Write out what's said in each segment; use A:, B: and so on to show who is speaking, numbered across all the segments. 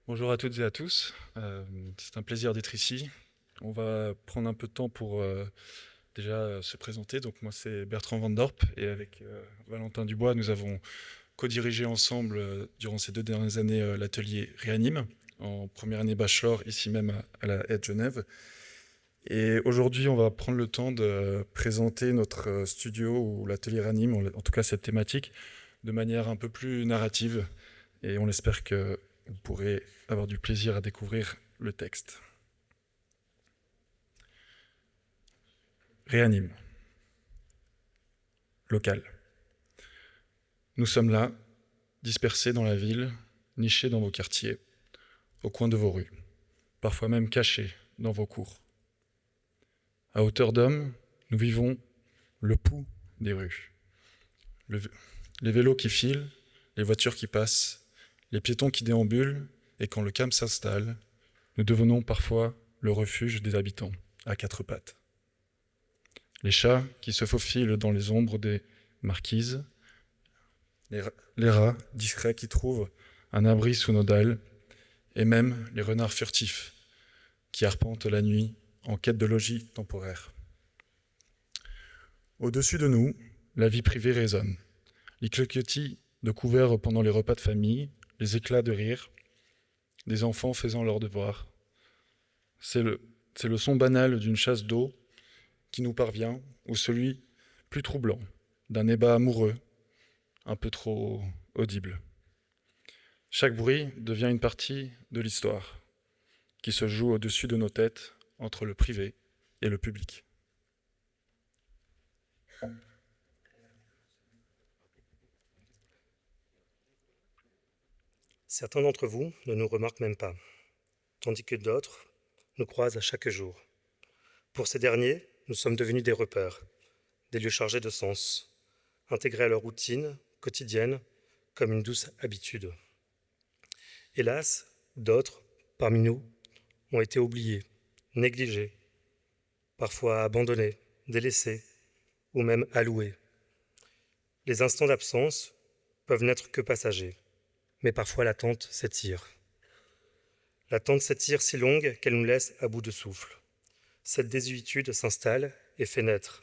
A: Bonjour à toutes et à tous. C'est un plaisir d'être ici. On va prendre un peu de temps pour déjà se présenter. Donc moi c'est Bertrand Van Dorp et avec Valentin Dubois nous avons co-dirigé ensemble durant ces 2 dernières années l'atelier Réanime en première année bachelor ici même à la Haie de Genève. Et aujourd'hui on va prendre le temps de présenter notre studio ou l'atelier Réanime, en tout cas cette thématique, de manière un peu plus narrative et on espère que vous pourrez avoir du plaisir à découvrir le texte. Réanime. Local. Nous sommes là, dispersés dans la ville, nichés dans vos quartiers, au coin de vos rues, parfois même cachés dans vos cours. À hauteur d'homme, nous vivons le pouls des rues. Les vélos qui filent, les voitures qui passent, les piétons qui déambulent, et quand le calme s'installe, nous devenons parfois le refuge des habitants, à quatre pattes. Les chats qui se faufilent dans les ombres des marquises, les rats discrets qui trouvent un abri sous nos dalles, et même les renards furtifs qui arpentent la nuit en quête de logis temporaire. Au-dessus de nous, la vie privée résonne. Les cliquetis de couverts pendant les repas de famille, les éclats de rire, des enfants faisant leurs devoirs. C'est le son banal d'une chasse d'eau qui nous parvient, ou celui plus troublant d'un ébat amoureux, un peu trop audible. Chaque bruit devient une partie de l'histoire qui se joue au-dessus de nos têtes entre le privé et le public.
B: Certains d'entre vous ne nous remarquent même pas, tandis que d'autres nous croisent à chaque jour. Pour ces derniers, nous sommes devenus des repères, des lieux chargés de sens, intégrés à leur routine quotidienne comme une douce habitude. Hélas, d'autres, parmi nous, ont été oubliés, négligés, parfois abandonnés, délaissés ou même alloués. Les instants d'absence peuvent n'être que passagers, mais parfois l'attente s'étire. L'attente s'étire si longue qu'elle nous laisse à bout de souffle. Cette désuétude s'installe et fait naître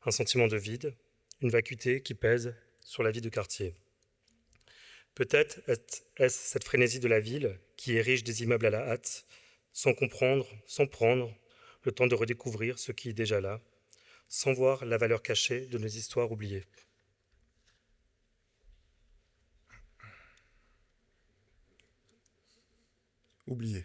B: un sentiment de vide, une vacuité qui pèse sur la vie de quartier. Peut-être est-ce cette frénésie de la ville qui érige des immeubles à la hâte, sans comprendre, sans prendre le temps de redécouvrir ce qui est déjà là, sans voir la valeur cachée de nos histoires oubliées.
A: Oublié.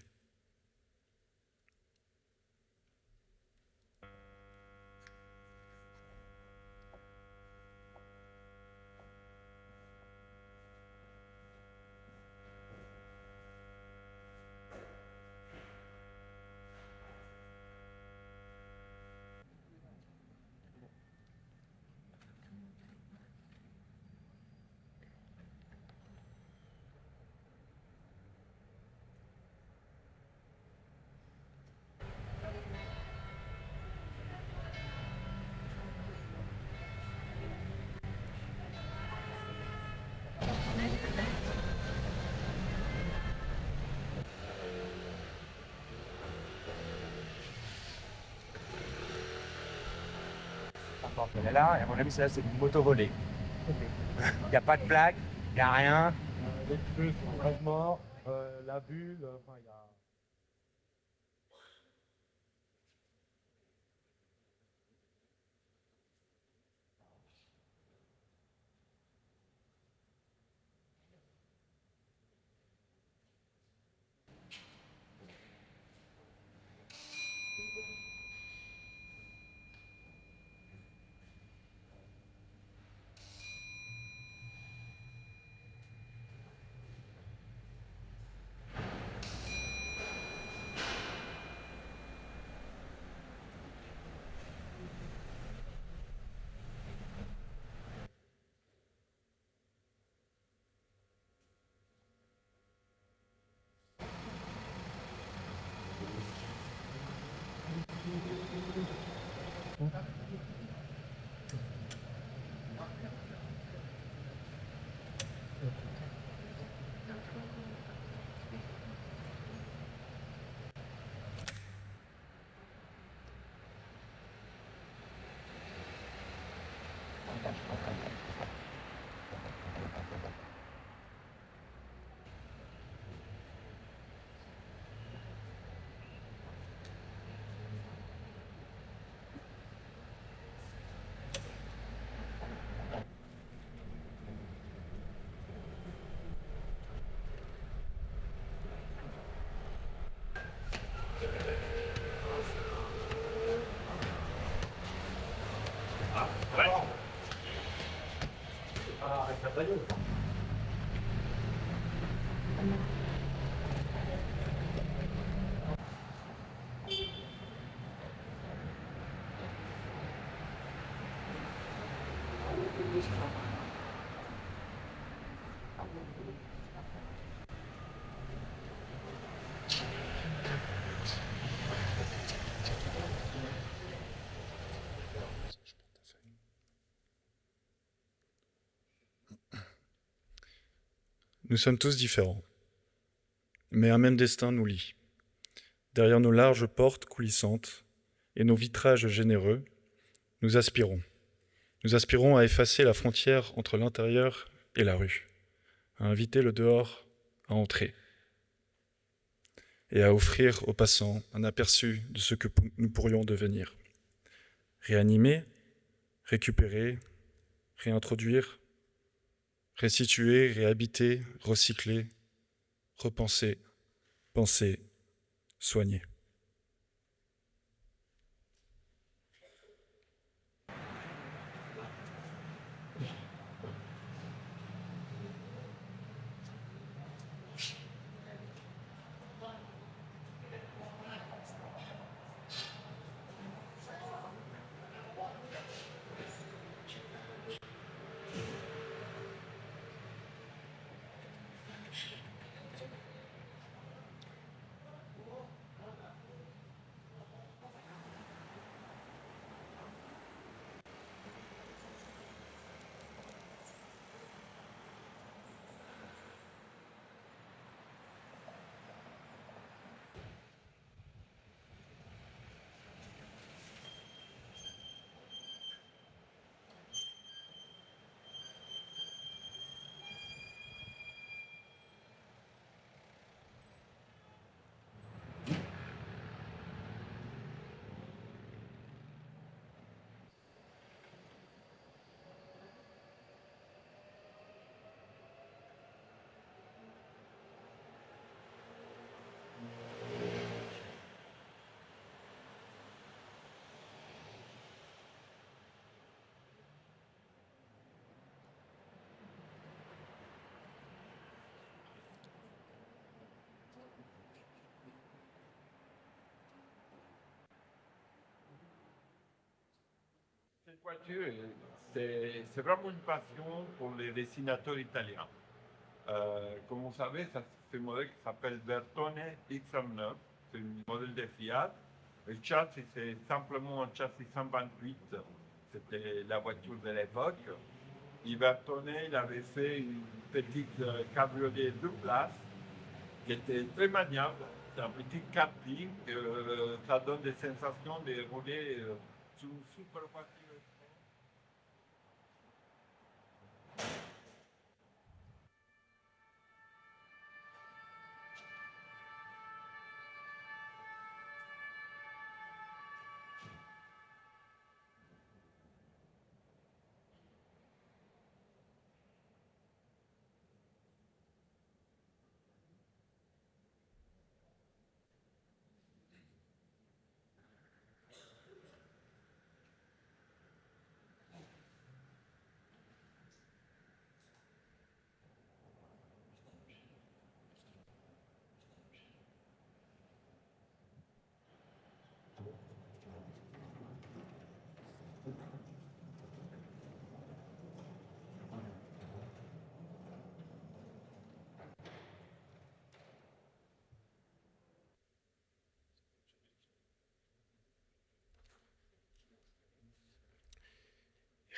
C: Mais là, à mon avis, ça, c'est une moto volée. Il n'y a pas de blague, il n'y a rien.
D: Les pneus sont grave morts, la bulle, enfin, il y a...
A: Nous sommes tous différents, mais un même destin nous lie. Derrière nos larges portes coulissantes et nos vitrages généreux, nous aspirons. Nous aspirons à effacer la frontière entre l'intérieur et la rue, à inviter le dehors à entrer et à offrir aux passants un aperçu de ce que nous pourrions devenir. Réanimer, récupérer, réintroduire, restituer, réhabiter, recycler, repenser, penser, soigner.
E: Cette voiture, c'est vraiment une passion pour les dessinateurs italiens. Comme vous savez, c'est un modèle qui s'appelle Bertone X9, c'est un modèle de Fiat. Le châssis, c'est simplement un châssis 128, c'était la voiture de l'époque. Et Bertone, il avait fait une petite cabriolet 2 places qui était très maniable. C'est un petit karting, ça donne des sensations de rouler sur une super voiture.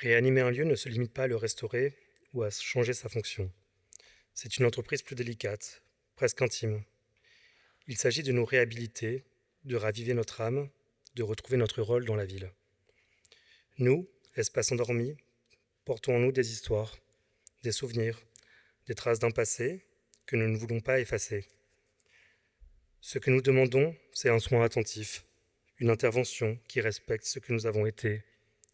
B: Réanimer un lieu ne se limite pas à le restaurer ou à changer sa fonction. C'est une entreprise plus délicate, presque intime. Il s'agit de nous réhabiliter, de raviver notre âme, de retrouver notre rôle dans la ville. Nous, espaces endormis, portons en nous des histoires, des souvenirs, des traces d'un passé que nous ne voulons pas effacer. Ce que nous demandons, c'est un soin attentif, une intervention qui respecte ce que nous avons été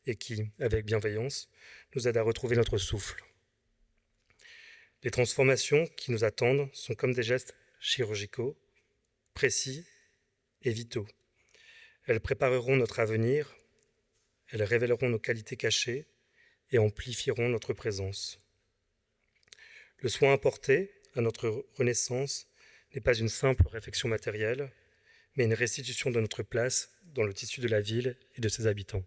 B: et qui, avec bienveillance, nous aide à retrouver notre souffle. Les transformations qui nous attendent sont comme des gestes chirurgicaux, précis et vitaux. Elles prépareront notre avenir, elles révéleront nos qualités cachées et amplifieront notre présence. Le soin apporté à notre renaissance n'est pas une simple réflexion matérielle, mais une restitution de notre place dans le tissu de la ville et de ses habitants.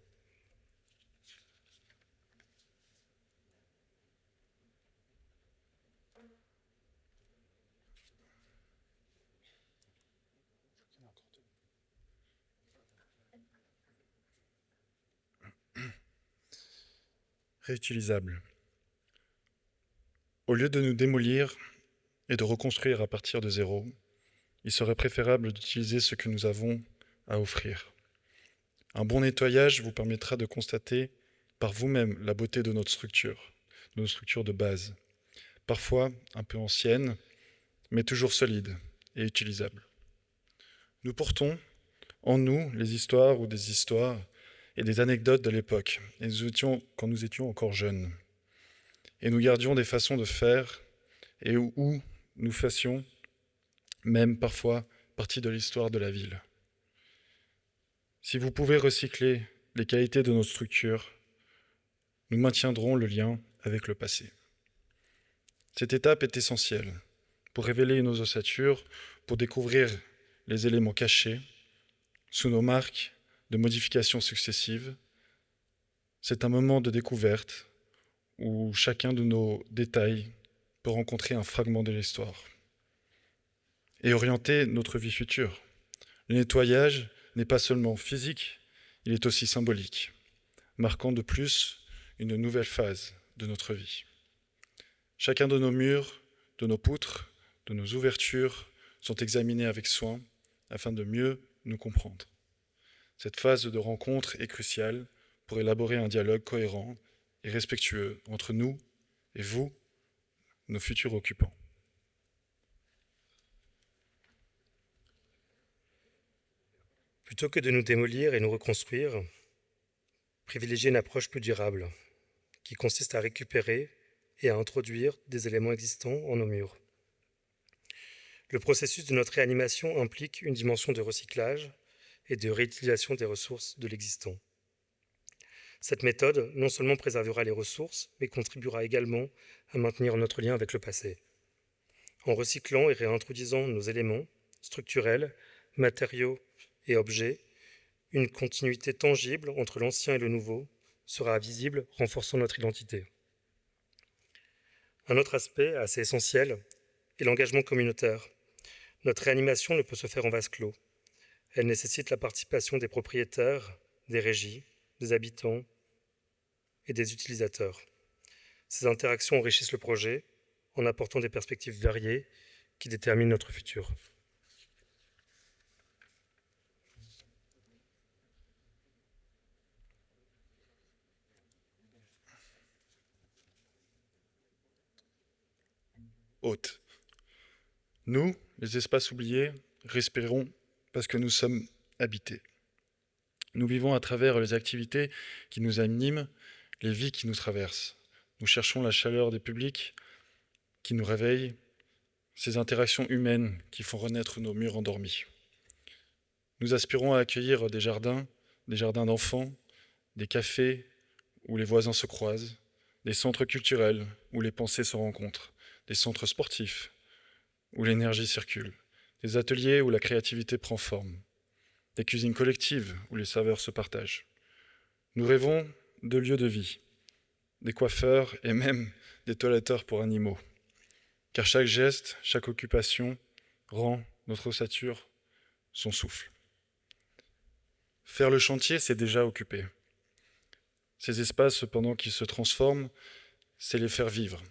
A: Réutilisable. Au lieu de nous démolir et de reconstruire à partir de zéro, il serait préférable d'utiliser ce que nous avons à offrir. Un bon nettoyage vous permettra de constater par vous-même la beauté de notre structure, de nos structures de base, parfois un peu anciennes, mais toujours solides et utilisables. Nous portons en nous les histoires ou des histoires et des anecdotes de l'époque, et quand nous étions encore jeunes. Et nous gardions des façons de faire, et où nous fassions même parfois partie de l'histoire de la ville. Si vous pouvez recycler les qualités de nos structures, nous maintiendrons le lien avec le passé. Cette étape est essentielle pour révéler nos ossatures, pour découvrir les éléments cachés sous nos marques de modifications successives. C'est un moment de découverte où chacun de nos détails peut rencontrer un fragment de l'histoire et orienter notre vie future. Le nettoyage n'est pas seulement physique, il est aussi symbolique, marquant de plus une nouvelle phase de notre vie. Chacun de nos murs, de nos poutres, de nos ouvertures sont examinés avec soin afin de mieux nous comprendre. Cette phase de rencontre est cruciale pour élaborer un dialogue cohérent et respectueux entre nous et vous, nos futurs occupants.
B: Plutôt que de nous démolir et nous reconstruire, privilégiez une approche plus durable, qui consiste à récupérer et à introduire des éléments existants en nos murs. Le processus de notre réanimation implique une dimension de recyclage et de réutilisation des ressources de l'existant. Cette méthode non seulement préservera les ressources, mais contribuera également à maintenir notre lien avec le passé. En recyclant et réintroduisant nos éléments structurels, matériaux et objets, une continuité tangible entre l'ancien et le nouveau sera visible, renforçant notre identité. Un autre aspect assez essentiel est l'engagement communautaire. Notre réanimation ne peut se faire en vase clos. Elle nécessite la participation des propriétaires, des régies, des habitants et des utilisateurs. Ces interactions enrichissent le projet en apportant des perspectives variées qui déterminent notre futur.
A: Hôte. Nous, les espaces oubliés, respirons parce que nous sommes habités. Nous vivons à travers les activités qui nous animent, les vies qui nous traversent. Nous cherchons la chaleur des publics qui nous réveillent, ces interactions humaines qui font renaître nos murs endormis. Nous aspirons à accueillir des jardins d'enfants, des cafés où les voisins se croisent, des centres culturels où les pensées se rencontrent, des centres sportifs où l'énergie circule, des ateliers où la créativité prend forme, des cuisines collectives où les saveurs se partagent. Nous rêvons de lieux de vie, des coiffeurs et même des toiletteurs pour animaux, car chaque geste, chaque occupation rend notre ossature son souffle. Faire le chantier, c'est déjà occuper. Ces espaces, cependant, qui se transforment, c'est les faire vivre,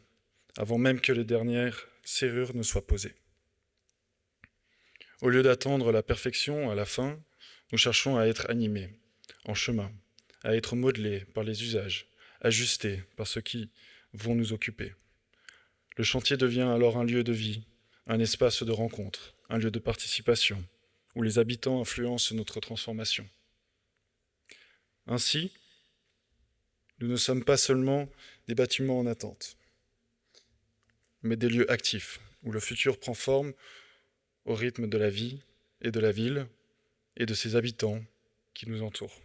A: avant même que les dernières serrures ne soient posées. Au lieu d'attendre la perfection à la fin, nous cherchons à être animés, en chemin, à être modelés par les usages, ajustés par ceux qui vont nous occuper. Le chantier devient alors un lieu de vie, un espace de rencontre, un lieu de participation, où les habitants influencent notre transformation. Ainsi, nous ne sommes pas seulement des bâtiments en attente, mais des lieux actifs, où le futur prend forme au rythme de la vie et de la ville et de ses habitants qui nous entourent.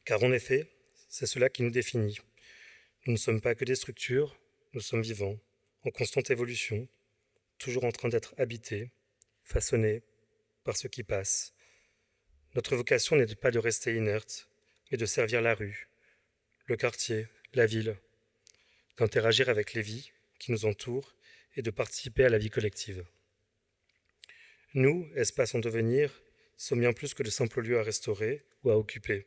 B: Car en effet, c'est cela qui nous définit. Nous ne sommes pas que des structures, nous sommes vivants, en constante évolution, toujours en train d'être habités, façonnés par ce qui passe. Notre vocation n'est pas de rester inerte, mais de servir la rue, le quartier, la ville, d'interagir avec les vies qui nous entourent et de participer à la vie collective. Nous, espaces en devenir, sommes bien plus que de simples lieux à restaurer ou à occuper.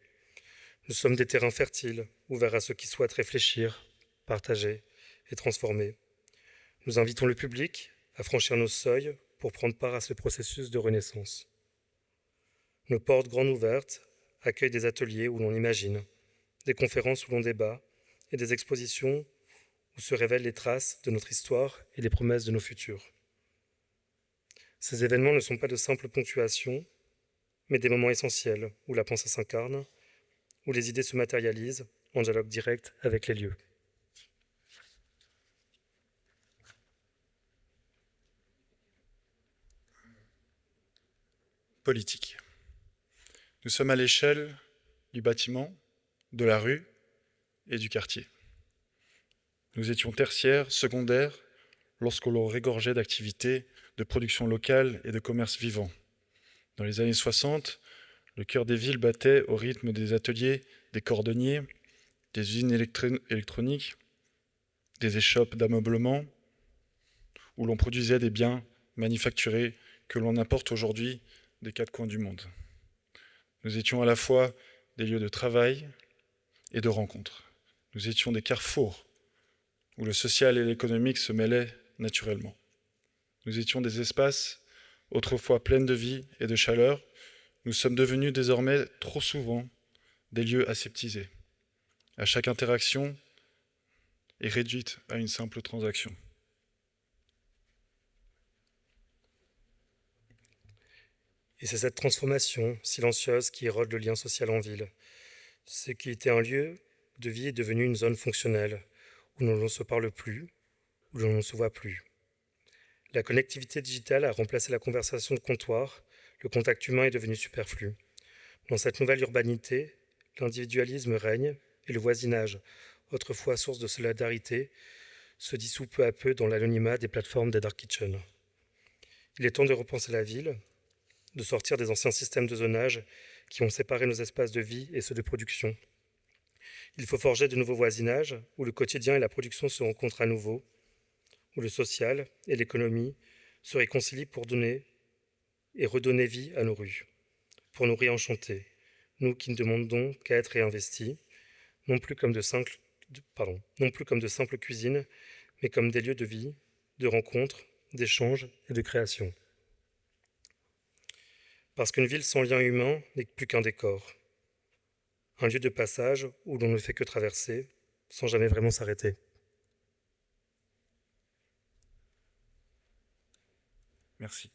B: Nous sommes des terrains fertiles, ouverts à ceux qui souhaitent réfléchir, partager et transformer. Nous invitons le public à franchir nos seuils pour prendre part à ce processus de renaissance. Nos portes grandes ouvertes accueillent des ateliers où l'on imagine, des conférences où l'on débat et des expositions où se révèlent les traces de notre histoire et les promesses de nos futurs. Ces événements ne sont pas de simples ponctuations, mais des moments essentiels où la pensée s'incarne, où les idées se matérialisent en dialogue direct avec les lieux.
A: Politique. Nous sommes à l'échelle du bâtiment, de la rue et du quartier. Nous étions tertiaires, secondaires, lorsque l'on régorgeait d'activités de production locale et de commerce vivant. Dans les années 60, le cœur des villes battait au rythme des ateliers, des cordonniers, des usines électroniques, des échoppes d'ameublement, où l'on produisait des biens manufacturés que l'on importe aujourd'hui des quatre coins du monde. Nous étions à la fois des lieux de travail et de rencontres. Nous étions des carrefours où le social et l'économique se mêlaient naturellement. Nous étions des espaces autrefois pleins de vie et de chaleur. Nous sommes devenus désormais trop souvent des lieux aseptisés. À chaque interaction est réduite à une simple transaction.
B: Et c'est cette transformation silencieuse qui érode le lien social en ville. Ce qui était un lieu de vie est devenu une zone fonctionnelle, où l'on ne se parle plus, où l'on ne se voit plus. La connectivité digitale a remplacé la conversation de comptoir, le contact humain est devenu superflu. Dans cette nouvelle urbanité, l'individualisme règne et le voisinage, autrefois source de solidarité, se dissout peu à peu dans l'anonymat des plateformes des dark kitchens. Il est temps de repenser la ville, de sortir des anciens systèmes de zonage qui ont séparé nos espaces de vie et ceux de production. Il faut forger de nouveaux voisinages où le quotidien et la production se rencontrent à nouveau, où le social et l'économie se réconcilient pour donner et redonner vie à nos rues, pour nous réenchanter, nous qui ne demandons qu'à être réinvestis, non plus comme de simples cuisines, mais comme des lieux de vie, de rencontres, d'échanges et de création. Parce qu'une ville sans lien humain n'est plus qu'un décor, un lieu de passage où l'on ne fait que traverser, sans jamais vraiment s'arrêter.
A: Merci.